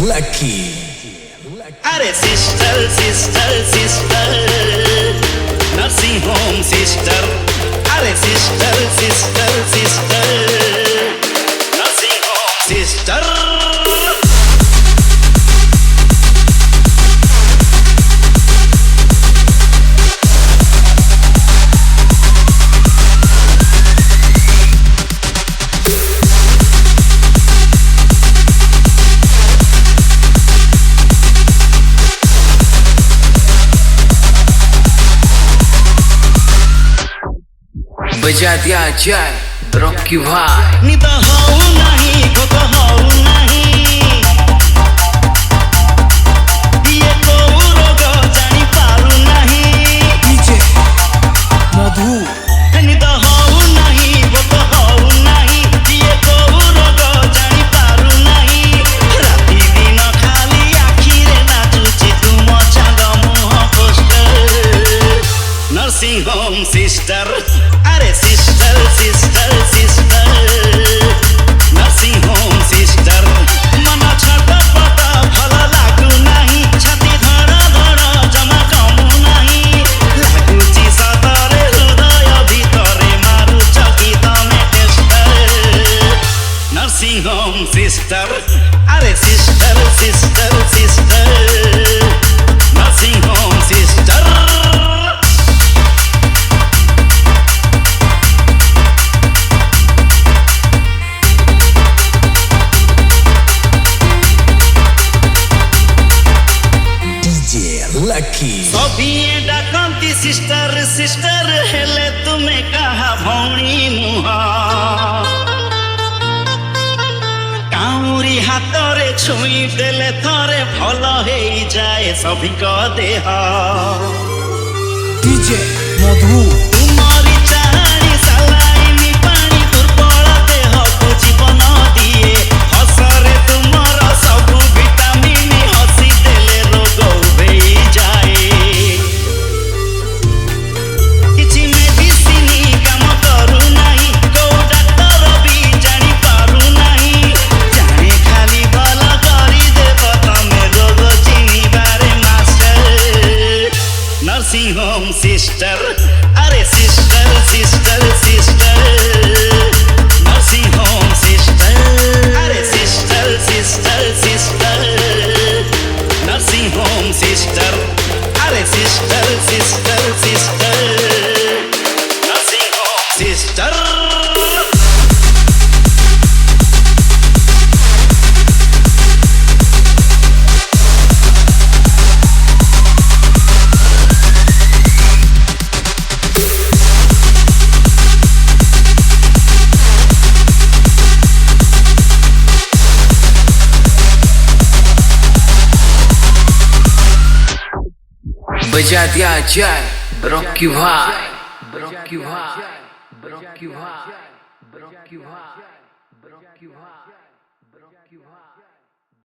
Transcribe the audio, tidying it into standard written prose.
Lucky. अरे sister sister sister nursing home sister अरे sister sister sister nursing home sister बजा दिया जाए रॉकी भाई निद हऊ नहीं भोक हऊ नहीं ये कोउ रोग जानी पारू नहीं DJ मधु निद हऊ नहीं भोक हऊ नहीं ये कोउ रोग जानी पारू नहीं राति दिन खाली आखिरे नाचुची तुम चांद मुह पोस्टर नर्सिंग होम सिस्टर अरे sister sister sister nursing home sister मन छटपट भल लागु नहीं छाती धड़ धड़ जमा कमु नहीं लागुची सतरे हृदय भितरे मारुछ कि तमे टेस्टर नर्सिंग होम सिस्टर अरे sister sister sister nursing home sister Lucky. सभिए डाकती सिस्टर सिस्टर हेले तुम्हें कहा भौणी मुह काउरी हाथरे छुई देले थरे भल हो जाए सभिक देह DJ मधु तुमरी चारी सालाइनी पानी दुर्बल देह को जीवन दिए हसरे तुमर सब विटामिन हसी देले रोग उभेई जाए किछि मेडिसिन काम करू नाही को डॉक्टर भी जानी पारू नाही जाने खाली भल करी देव तमे रोग चिन्हिबारे मास्टर नर्सिंग होम सिस्टर अरे sister sister sister nursing home sister अरे sister sister sister nursing home sister अरे sister sister sister nursing home sister बजा दिया जाए रॉकी भाई